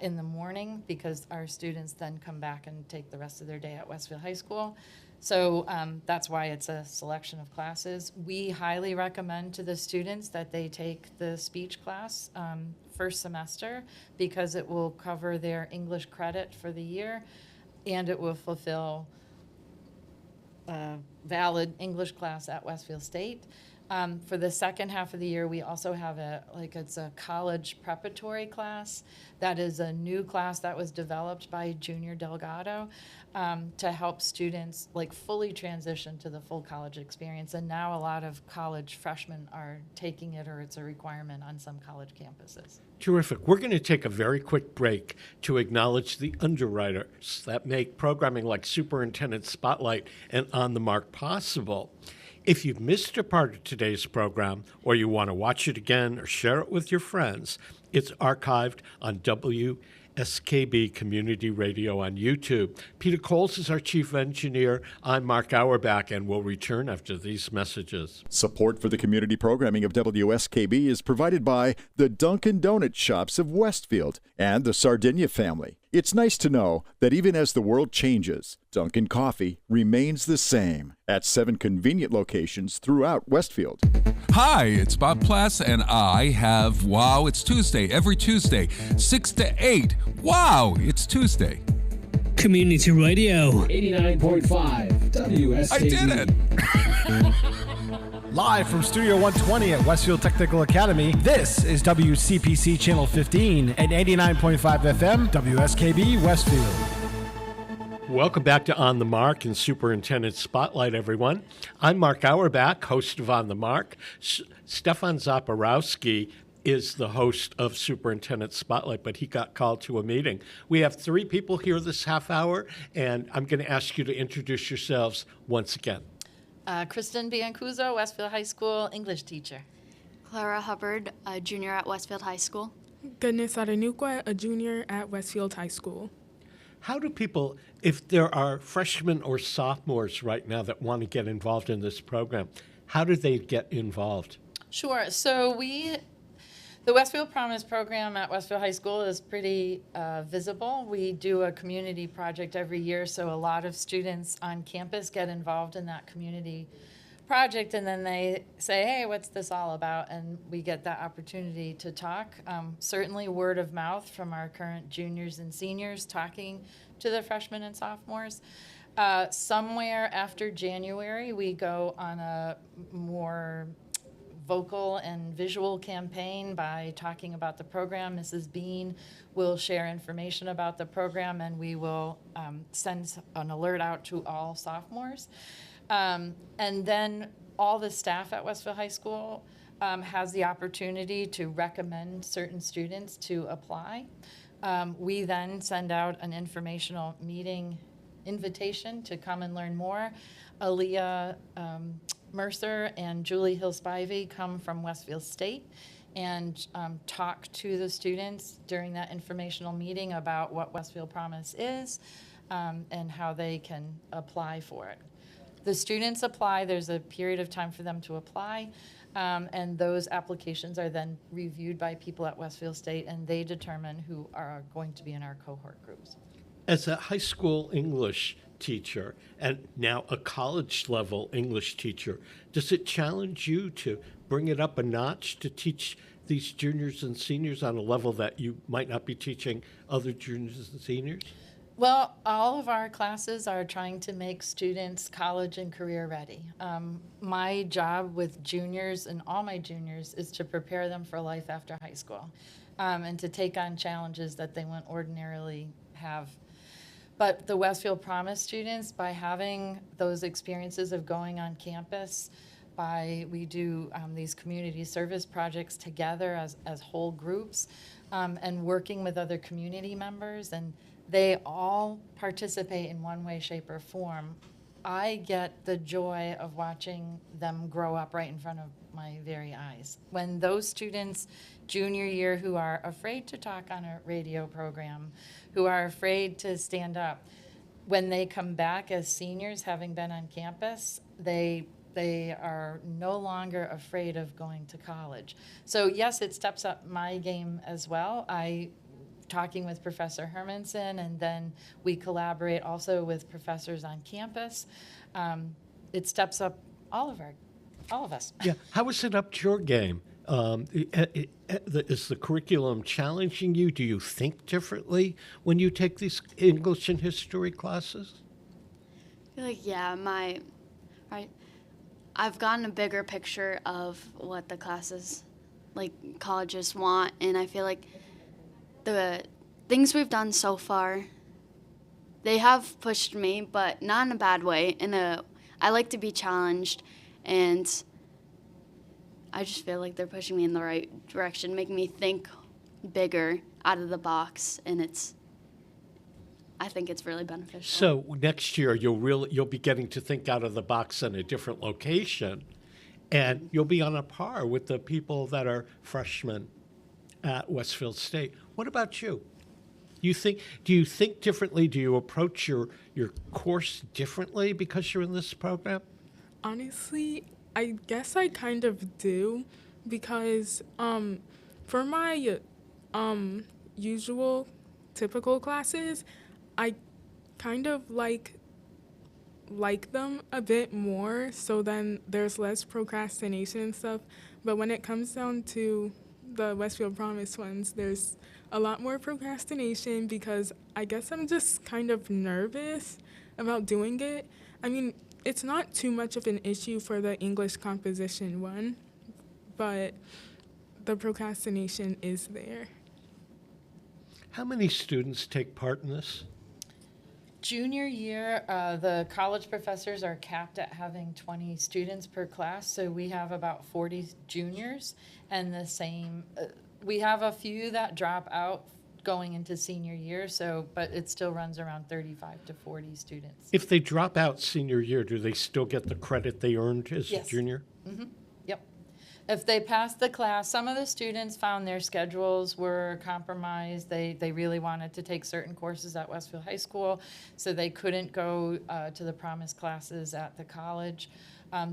in the morning, because our students then come back and take the rest of their day at Westfield High School. So that's why it's a selection of classes. We highly recommend to the students that they take the speech class first semester, because it will cover their English credit for the year, and it will fulfill a valid English class at Westfield State. For the second half of the year, we also have it's a college preparatory class. That is a new class that was developed by Junior Delgado to help students fully transition to the full college experience. And now a lot of college freshmen are taking it, or it's a requirement on some college campuses. Terrific. We're going to take a very quick break to acknowledge the underwriters that make programming like Superintendent Spotlight and On the Mark possible. If you've missed a part of today's program, or you want to watch it again or share it with your friends, it's archived on WSKB Community Radio on YouTube. Peter Coles is our chief engineer. I'm Mark Auerbach, and we'll return after these messages. Support for the community programming of WSKB is provided by the Dunkin' Donut Shops of Westfield and the Sardinia family. It's nice to know that even as the world changes, Dunkin' Coffee remains the same at 7 convenient locations throughout Westfield. Hi, it's Bob Plass, and I have Wow, It's Tuesday every Tuesday, 6 to 8. Wow, it's Tuesday. Community Radio. 89.5 WSKB. I did it! Live from Studio 120 at Westfield Technical Academy, this is WCPC Channel 15 and 89.5 FM, WSKB Westfield. Welcome back to On the Mark and Superintendent Spotlight, everyone. I'm Mark Auerbach, host of On the Mark. Stefan Zaporowski is the host of Superintendent Spotlight, but he got called to a meeting. We have 3 people here this half hour, and I'm going to ask you to introduce yourselves once again. Kristen Biancuso, Westfield High School English teacher. Clara Hubbard, a junior at Westfield High School. Goodness Adenukwa, a junior at Westfield High School. How do people, if there are freshmen or sophomores right now that want to get involved in this program, how do they get involved? Sure. So The Westfield Promise program at Westfield High School is pretty visible. We do a community project every year, so a lot of students on campus get involved in that community project, and then they say, hey, what's this all about? And we get that opportunity to talk. Certainly word of mouth from our current juniors and seniors talking to the freshmen and sophomores. Somewhere after January, we go on a more vocal and visual campaign by talking about the program. Mrs. Bean will share information about the program, and we will send an alert out to all sophomores. And then all the staff at Westfield High School has the opportunity to recommend certain students to apply. We then send out an informational meeting invitation to come and learn more. Aaliyah Mercer and Julie Hill-Spivey come from Westfield State and talk to the students during that informational meeting about what Westfield Promise is and how they can apply for it. The students apply, there's a period of time for them to apply, and those applications are then reviewed by people at Westfield State, and they determine who are going to be in our cohort groups. As a high school English teacher and now a college level English teacher, does it challenge you to bring it up a notch to teach these juniors and seniors on a level that you might not be teaching other juniors and seniors? Well, all of our classes are trying to make students college and career ready. My job with juniors and all my juniors is to prepare them for life after high school and to take on challenges that they wouldn't ordinarily have. But the Westfield Promise students, by having those experiences of going on campus, we do these community service projects together as whole groups and working with other community members, and they all participate in one way, shape, or form. I get the joy of watching them grow up right in front of my very eyes. When those students, junior year, who are afraid to talk on a radio program, who are afraid to stand up, when they come back as seniors, having been on campus, they are no longer afraid of going to college. So yes, it steps up my game as well. Talking with Professor Hermanson, and then we collaborate also with professors on campus. It steps up all of us. Yeah, how is it up to your game? Is the curriculum challenging you? Do you think differently when you take these English and history classes? I feel like, yeah, I've gotten a bigger picture of what the classes, like colleges want, and I feel like the things we've done so far, they have pushed me, but not in a bad way. I like to be challenged, and I just feel like they're pushing me in the right direction, making me think bigger, out of the box, and I think it's really beneficial. So next year you'll be getting to think out of the box in a different location, and you'll be on a par with the people that are freshmen at Westfield State. What about you? Do you think differently? Do you approach your course differently because you're in this program? Honestly, I guess I kind of do, because for my usual typical classes, I kind of like them a bit more, so then there's less procrastination and stuff. But when it comes down to the Westfield Promise ones, there's a lot more procrastination because I guess I'm just kind of nervous about doing it. I mean, it's not too much of an issue for the English composition one, but the procrastination is there. How many students take part in this? Junior year, the college professors are capped at having 20 students per class, so we have about 40 juniors, and the same, we have a few that drop out going into senior year, but it still runs around 35 to 40 students. If they drop out senior year, do they still get the credit they earned as a junior? Mm-hmm. Yep. If they pass the class, some of the students found their schedules were compromised. They really wanted to take certain courses at Westfield High School, so they couldn't go to the Promise classes at the college.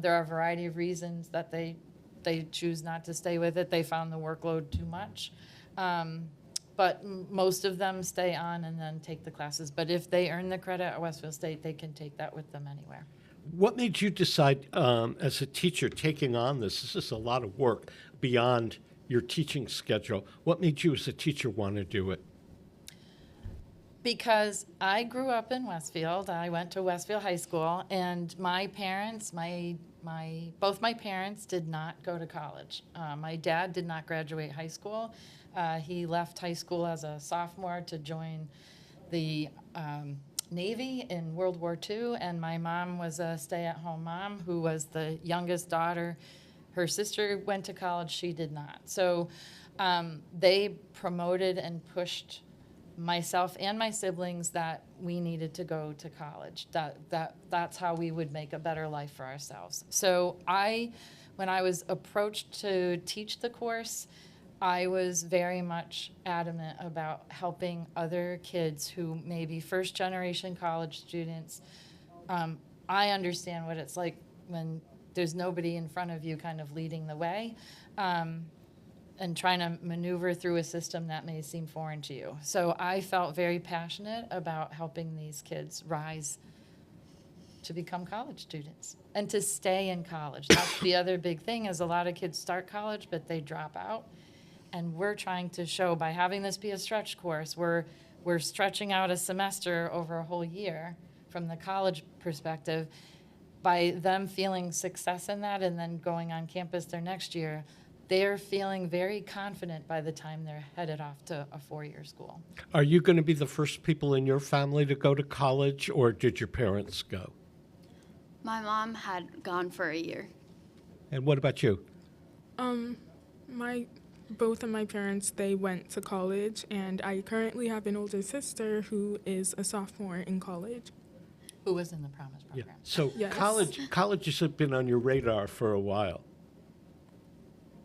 There are a variety of reasons that they they choose not to stay with it. They found the workload too much. But most of them stay on and then take the classes. But if they earn the credit at Westfield State, they can take that with them anywhere. What made you decide, as a teacher, taking on this? This is a lot of work beyond your teaching schedule. What made you, as a teacher, want to do it? Because I grew up in Westfield. I went to Westfield High School, and my parents, both my parents did not go to college. My dad did not graduate high school. He left high school as a sophomore to join the Navy in World War II, and my mom was a stay-at-home mom who was the youngest daughter. Her sister went to college, she did not. So they promoted and pushed myself and my siblings that we needed to go to college. That's how we would make a better life for ourselves. So when I was approached to teach the course, I was very much adamant about helping other kids who may be first-generation college students. I understand what it's like when there's nobody in front of you kind of leading the way, and trying to maneuver through a system that may seem foreign to you. So I felt very passionate about helping these kids rise to become college students and to stay in college. That's the other big thing, is a lot of kids start college, but they drop out. And we're trying to show, by having this be a stretch course, we're stretching out a semester over a whole year from the college perspective. By them feeling success in that and then going on campus their next year, they're feeling very confident by the time they're headed off to a 4-year school. Are you going to be the first people in your family to go to college, or did your parents go? My mom had gone for a year. And what about you? Both of my parents, they went to college, and I currently have an older sister who is a sophomore in college. Who was in the Promise program. Yeah. So Yes. colleges have been on your radar for a while.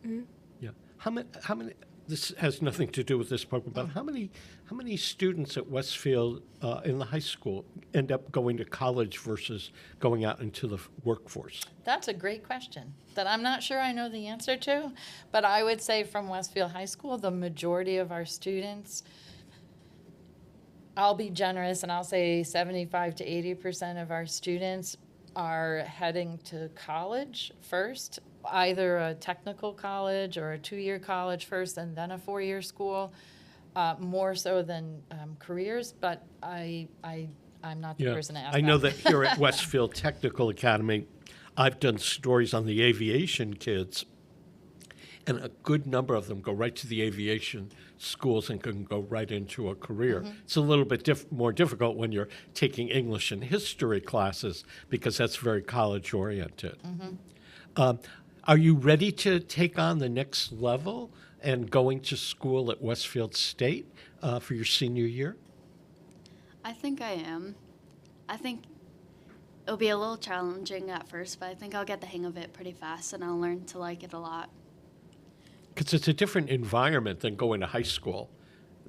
Mm-hmm. Yeah. How many? This has nothing to do with this program, but how many students at Westfield in the high school end up going to college versus going out into the workforce? That's a great question that I'm not sure I know the answer to, but I would say from Westfield High School, the majority of our students, I'll be generous and I'll say 75 to 80% of our students are heading to college first, either a technical college or a 2-year college first and then a 4-year school, more so than careers, but I'm not the person to ask I know that here at Westfield Technical Academy, I've done stories on the aviation kids, and a good number of them go right to the aviation schools and can go right into a career. Mm-hmm. It's a little bit more difficult when you're taking English and history classes because that's very college-oriented. Mm-hmm. Are you ready to take on the next level and going to school at Westfield State for your senior year? I think I am. I think it'll be a little challenging at first, but I think I'll get the hang of it pretty fast and I'll learn to like it a lot. Because it's a different environment than going to high school.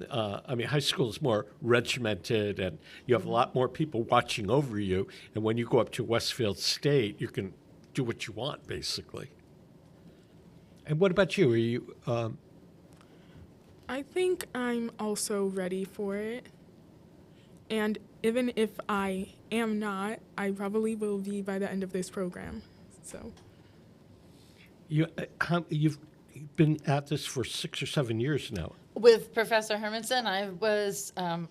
High school is more regimented and you have a lot more people watching over you. And when you go up to Westfield State, you can do what you want, basically. And what about you? Are you? I think I'm also ready for it. And even if I am not, I probably will be by the end of this program. So. You've been at this for 6 or 7 years now. With Professor Hermanson,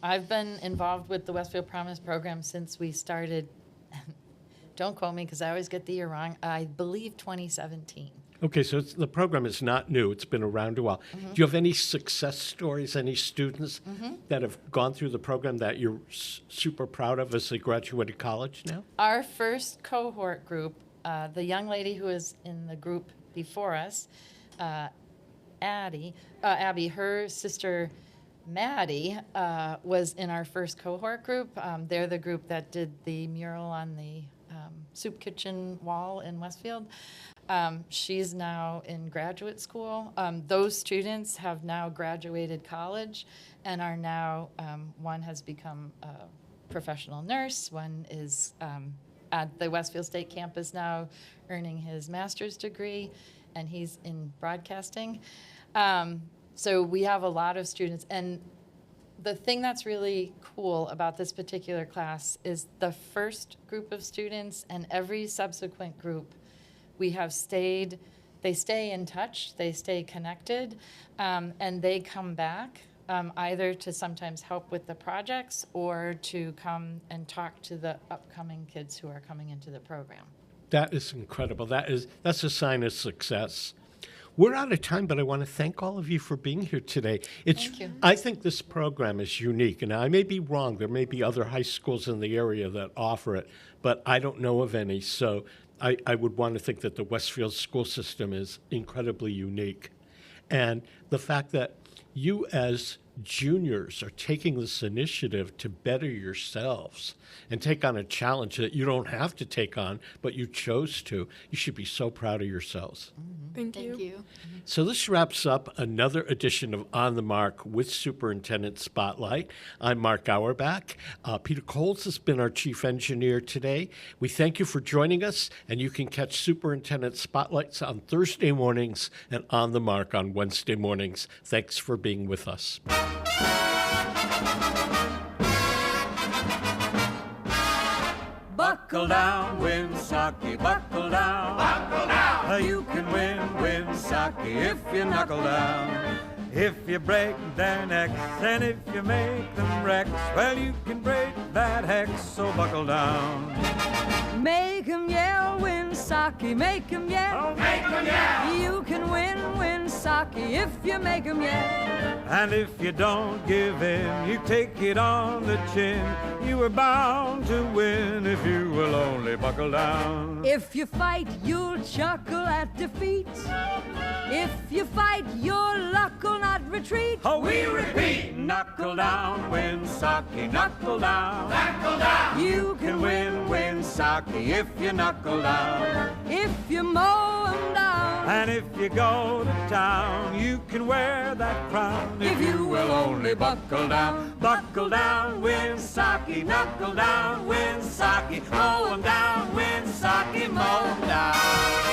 I've been involved with the Westfield Promise program since we started. Don't quote me because I always get the year wrong. I believe 2017. Okay, so the program is not new. It's been around a while. Mm-hmm. Do you have any success stories, any students that have gone through the program that you're super proud of as they graduated college now? Our first cohort group, the young lady who was in the group before us, Abby, her sister Maddie was in our first cohort group. They're the group that did the mural on the soup kitchen wall in Westfield. She's now in graduate school. Those students have now graduated college and are now, one has become a professional nurse, one is at the Westfield State campus now earning his master's degree, and he's in broadcasting. So we have a lot of students, and the thing that's really cool about this particular class is the first group of students and every subsequent group, they stay in touch, they stay connected, and they come back either to sometimes help with the projects or to come and talk to the upcoming kids who are coming into the program. That is incredible. That's a sign of success. We're out of time, but I want to thank all of you for being here today. Thank you. I think this program is unique, and I may be wrong. There may be other high schools in the area that offer it, but I don't know of any. So I would want to think that the Westfield school system is incredibly unique. And the fact that you as juniors are taking this initiative to better yourselves and take on a challenge that you don't have to take on, but you chose to. You should be so proud of yourselves. Thank you. So this wraps up another edition of On the Mark with Superintendent Spotlight. I'm Mark Auerbach. Peter Coles has been our chief engineer today. We thank you for joining us, and you can catch Superintendent Spotlights on Thursday mornings and On the Mark on Wednesday mornings. Thanks for being with us. Buckle down, win sake, buckle down. Buckle down. You can win sake if you knuckle down. If you break their necks and if you make them wrecks, well, you can break that hex, so buckle down. Make 'em yell, win sake, make 'em yell. Oh, make 'em yell. You can win sake if you make 'em yell. And if you don't give in, you take it on the chin. You are bound to win if you will only buckle down. If you fight, you'll chuckle at defeat. If you fight, your luck will not retreat. Oh, we repeat, knuckle down, win sake, knuckle down. Knuckle down. You can win sake if you knuckle down. If you mow 'em down. And if you go to town, you can wear that crown if you will only buckle down. Buckle down, win sake, knuckle down, win sake, mow 'em down, win sake, mow 'em down.